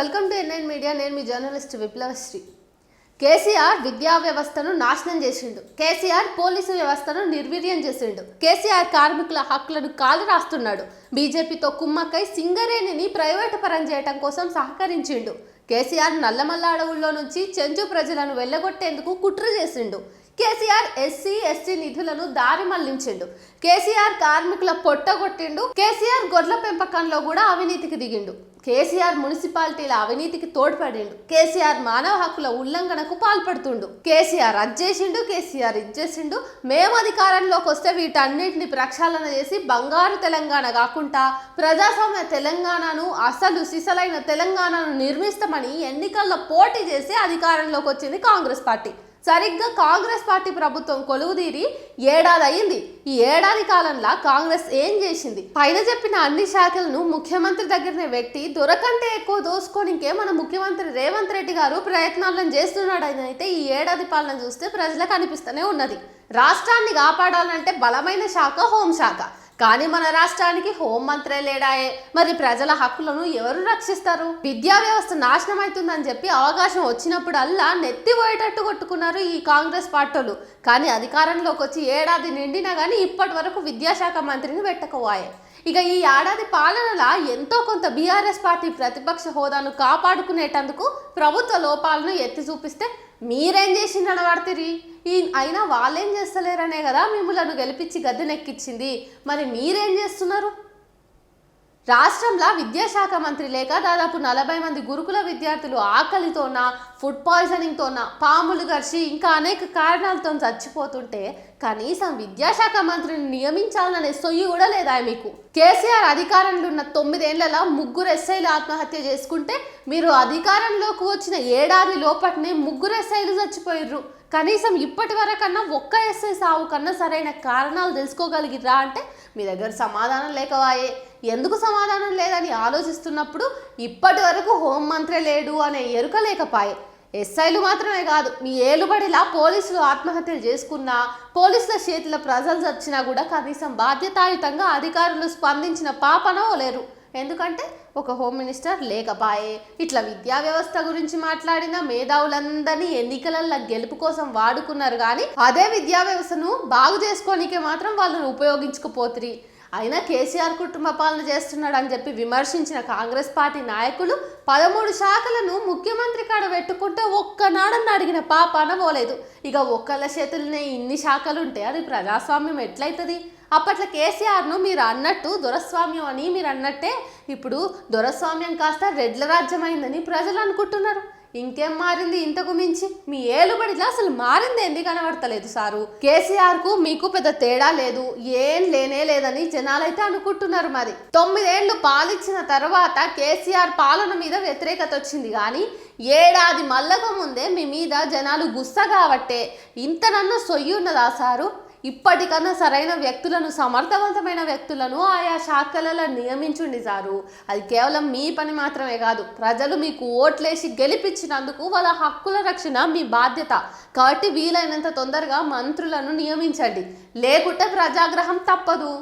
Welcome to NIN media. నేను మీ journalist విప్లవశ్రీ. KCR విద్యా వ్యవస్థను నాశనం చేసిండు. కేసీఆర్ పోలీసు వ్యవస్థను నిర్వీర్యం చేసిండు. కేసీఆర్ కార్మికుల హక్కులను కాలు రాస్తున్నాడు. బీజేపీతో కుమ్మక్కై సింగరేణిని ప్రైవేటు పరం చేయటం కోసం సహకరించిండు. కేసీఆర్ నల్లమల్ల అడవుల్లో నుంచి చెంచు ప్రజలను వెళ్ళగొట్టేందుకు కుట్ర చేసిండు. కేసీఆర్ ఎస్సీ ఎస్టీ నిధులను దారి మళ్లించిండు. కేసీఆర్ కార్మికుల పొట్టగొట్టిండు. కేసీఆర్ గొడ్ల పెంపకంలో కూడా అవినీతికి దిగిండు. కేసీఆర్ మున్సిపాలిటీల అవినీతికి తోడ్పడిండు. కేసీఆర్ మానవ హక్కుల ఉల్లంఘనకు పాల్పడుతుండు. కేసీఆర్ అజ్జేసిండు, కేసీఆర్ ఇచ్చేసిండు. మేము అధికారంలోకి వస్తే వీటన్నిటిని ప్రక్షాళన చేసి బంగారు తెలంగాణ కాకుండా ప్రజాస్వామ్య తెలంగాణను, అసలు సిసలైన తెలంగాణను నిర్మిస్తామని ఎన్నికల్లో పోటీ చేసి అధికారంలోకి వచ్చింది కాంగ్రెస్ పార్టీ. సరిగ్గా కాంగ్రెస్ పార్టీ ప్రభుత్వం కొలువుదీరి ఏడాది అయింది. ఈ ఏడాది కాలంలో కాంగ్రెస్ ఏం చేసింది? పైన చెప్పిన అన్ని శాఖలను ముఖ్యమంత్రి దగ్గరనే పెట్టి దొరకంటే ఎక్కువ దోసుకోనికే మన ముఖ్యమంత్రి రేవంత్ రెడ్డి గారు ప్రయత్నాలను చేస్తున్నాడని అయితే ఈ ఏడాది పాలన చూస్తే ప్రజలకు అనిపిస్తూనే ఉన్నది. రాష్ట్రాన్ని కాపాడాలంటే బలమైన శాఖ హోంశాఖ. కానీ మన రాష్ట్రానికి హోంమంత్రే లేడాయే. మరి ప్రజల హక్కులను ఎవరు రక్షిస్తారు? విద్యా వ్యవస్థ నాశనం అవుతుందని చెప్పి అవకాశం వచ్చినప్పుడల్లా నెత్తిపోయేటట్టు కొట్టుకున్నారు ఈ కాంగ్రెస్ పార్టీలు. కానీ అధికారంలోకి వచ్చి ఏడాది నిండినా కానీ ఇప్పటి వరకు విద్యాశాఖ మంత్రిని పెట్టకపోయాయి. ఇక ఈ ఏడాది పాలనలా ఎంతో కొంత బీఆర్ఎస్ పార్టీ ప్రతిపక్ష హోదాను కాపాడుకునేటందుకు ప్రభుత్వ లోపాలను ఎత్తి చూపిస్తే మీరేం చేసిందని పడుతుంది. అయినా వాళ్ళేం చేస్తలేరనే కదా మిమ్మల్ని గెలిపించి గద్దెనెక్కించింది. మరి మీరేం చేస్తున్నారు? రాష్ట్రంలో విద్యాశాఖ మంత్రి లేక దాదాపు 40 మంది గురుకుల విద్యార్థులు ఆకలితోన, ఫుడ్ పాయిజనింగ్తోన, పాములు గర్చి ఇంకా అనేక కారణాలతో చచ్చిపోతుంటే కనీసం విద్యాశాఖ మంత్రిని నియమించాలనే సొయ్యి కూడా లేదా మీకు? కేసీఆర్ అధికారంలో ఉన్న 9 ఏళ్లలో 3 ఎస్ఐలు ఆత్మహత్య చేసుకుంటే మీరు అధికారంలోకి వచ్చిన ఏడాది లోపట్నే 3 ఎస్ఐలు చచ్చిపోయిర్రు. కనీసం ఇప్పటి వరకన్నా ఒక్క ఎస్ఐ సావు కన్నా సరైన కారణాలు తెలుసుకోగలిగిరా అంటే మీ దగ్గర సమాధానం లేకవాయే. ఎందుకు సమాధానం లేదని ఆలోచిస్తున్నప్పుడు ఇప్పటి వరకు హోంమంత్రే లేడు అనే ఎరుక లేకపాయే. ఎస్ఐలు మాత్రమే కాదు, మీ ఏలుబడిలా పోలీసులు ఆత్మహత్యలు చేసుకున్నా, పోలీసుల చేతిలో ప్రజలు చచ్చినా కూడా కనీసం బాధ్యతాయుతంగా అధికారులు స్పందించిన పాపనో లేరు. ఎందుకంటే ఒక హోమ్ మినిస్టర్ లేకపాయే. ఇట్లా విద్యా వ్యవస్థ గురించి మాట్లాడిన మేధావులందరినీ ఎన్నికల గెలుపు కోసం వాడుకున్నారు. కానీ అదే విద్యా వ్యవస్థను బాగు చేసుకోనికే మాత్రం వాళ్ళని ఉపయోగించుకుపోతురి. అయినా కేసీఆర్ కుటుంబ పాలన చేస్తున్నాడు అని చెప్పి విమర్శించిన కాంగ్రెస్ పార్టీ నాయకులు 13 శాఖలను ముఖ్యమంత్రి కాడ పెట్టుకుంటే ఒక్కనాడని అడిగిన పాపాన పోలేదు. ఇక ఒక్కళ్ళ చేతులనే ఇన్ని శాఖలు ఉంటే అది ప్రజాస్వామ్యం ఎట్లయితుంది? అప్పట్లో కేసీఆర్ను మీరు అన్నట్టు దొరస్వామ్యం అని మీరు అన్నట్టే ఇప్పుడు దొరస్వామ్యం కాస్త రెడ్ల రాజ్యం అయిందని ప్రజలు అనుకుంటున్నారు. ఇంకేం మారింది ఇంతకు మించి? మీ ఏలుబడిలో అసలు మారింది ఎందుకు కనబడతలేదు సారు? కేసీఆర్ కు మీకు పెద్ద తేడా లేదు, ఏం లేనే లేదని జనాలైతే అనుకుంటున్నారు. మరి 9 ఏళ్లు పాలించిన తర్వాత కేసీఆర్ పాలన మీద వ్యతిరేకత వచ్చింది. కానీ ఏడాది మల్లక ముందే మీ మీద జనాలు గుస్స కాబట్టే ఇంతనన్నా సొయ్యి ఉన్నదా సారు? ఇప్పటికన్నా సరైన వ్యక్తులను, సమర్థవంతమైన వ్యక్తులను ఆయా శాఖలలో నియమించుండి సారు. అది కేవలం మీ పని మాత్రమే కాదు, ప్రజలు మీకు ఓట్లేసి గెలిపించినందుకు వాళ్ళ హక్కుల రక్షణ మీ బాధ్యత. కాబట్టి వీలైనంత తొందరగా మంత్రులను నియమించండి, లేకుంటే ప్రజాగ్రహం తప్పదు.